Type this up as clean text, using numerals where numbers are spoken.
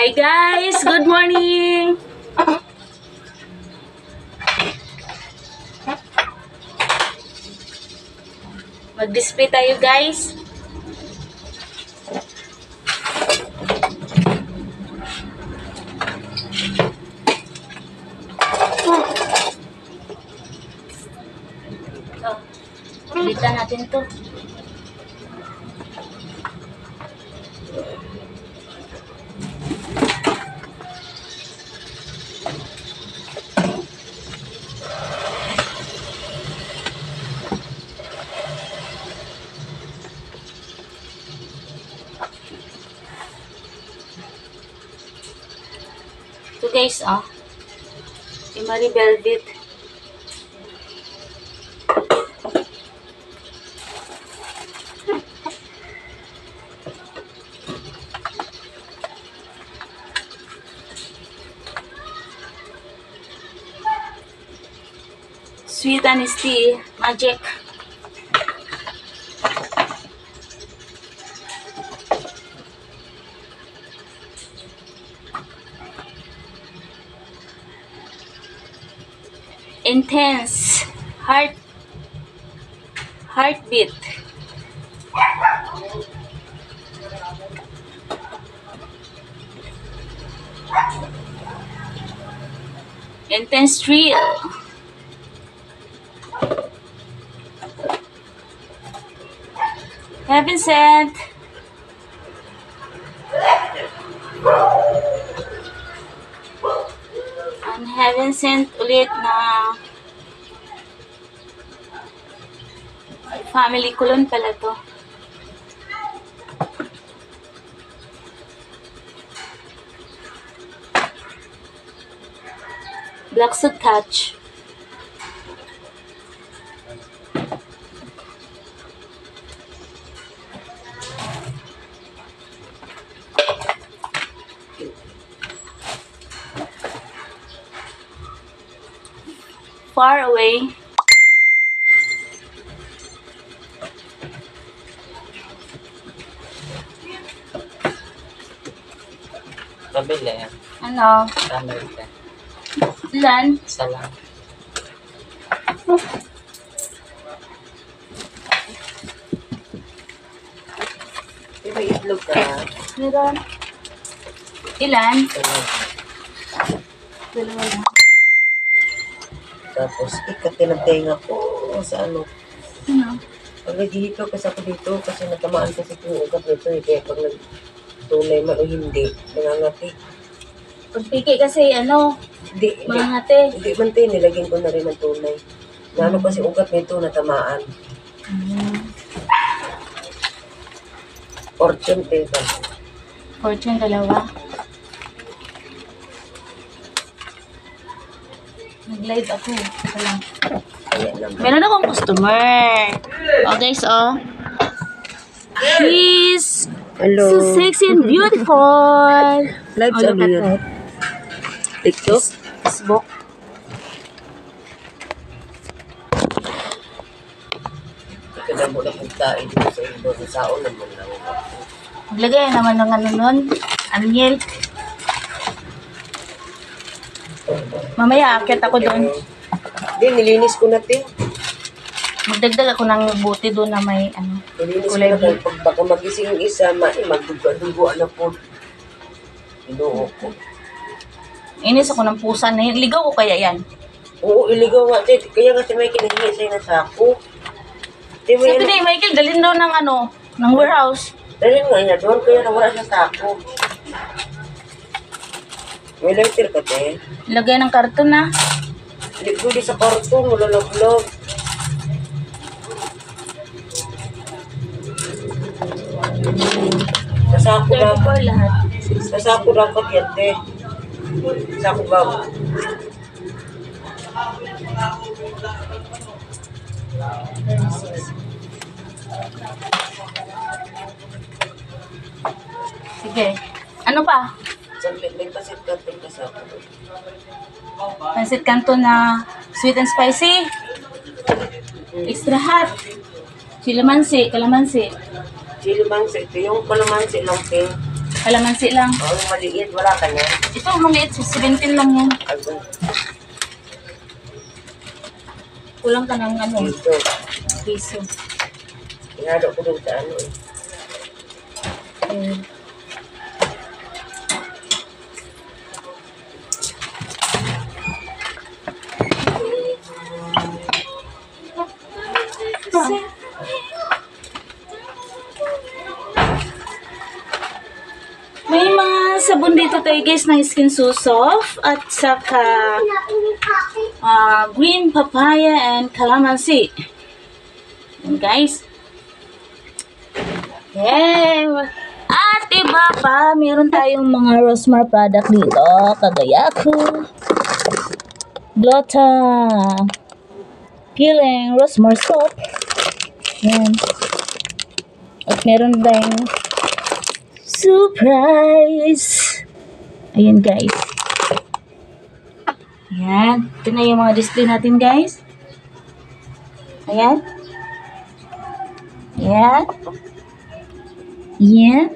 Hi guys! Good morning! Mag-display tayo guys. Pilitan natin to. Ito guys, yung Marie Velvet. Sweet Honesty Magic. Intense Heartbeat. Intense Thrill. Heaven Sent. And Heaven Sent ulit na family cologne pala to. Black Suit Touch. Far Away. Pabili. Ano? Camera ka. Ilan? Isa lang. May itlog ka. Meron. Ilan? Dalawa. Dalawa lang. Tapos, ikatinagtenga ko sa ano. Ano? Pag naghihito kasi ako dito, kasi natamaan kasi kung ugat nito eh. Kaya pag nagtunay man o hindi, nangangati. Pagpiki kasi ano, Hindi, mga ate. hindi man tayo, nilagyan ko na rin ng tunay. Lalo kasi ugat nito natamaan. Fortune teka. Fortune, dalawa. Nag-live ako. Ito lang. Ayan lang. Meron akong customer. Oh guys, She's Hello. so sexy and beautiful. Live Oh, sa look at yun. that. TikTok? Facebook. Kaya mo na pagkain dito sa indo. Sa saon naman lang. Maglagay naman ng ano nun. Aniel. Mamaya akit ako doon. Hindi, nilinis ko na ito. Magdagdag ako ng buti doon na may ano. Nilinis ko Kulay na blue. ito. Pag baka magising yung isa, magdugo-dugo na po. Inuho ko. Inis ako ng pusa na yun. Ligaw ko kaya yan. Oo, iligaw nga. Kaya nga si May kinahingi sa'yo na sako. Di mo Sabi yan. ni Michael, dalhin daw ng ano, ng warehouse. Dahil nga niya doon, kaya nawala siya sako. May lighter ka, te. Lagay ng karton na. Hindi pwede sa karton, wala log-log. Sa sako lang. 34 lahat. Sa sako dapat yan, te. Sako ba? Sige. Ano pa? Saglit, may pasit ka, te, ka sako. Pansit Canton na sweet and spicy. Extra hot. Kalamansi. Chili mansi, ito yung kalamansi lang, te. Kalamansi lang. Yung maliit, wala ka niyan. Ito, maliit. 17 lang yan. Agad. Kulang ka ng ano, Dito. piso. Inado ko doon sa ano eh. Okay. May mga sabon dito tayo guys na Skin So Soft at saka green papaya and calamansi. Yan guys. Yeah. At iba pa, meron tayong mga Rosmar product dito. Kagaya ko. Glota. Peeling Rosmar soap. Yan. At meron tayong surprise. Ayan guys. Ayan. Ito na yung mga display natin guys. Ayan. Ayan. Ayan.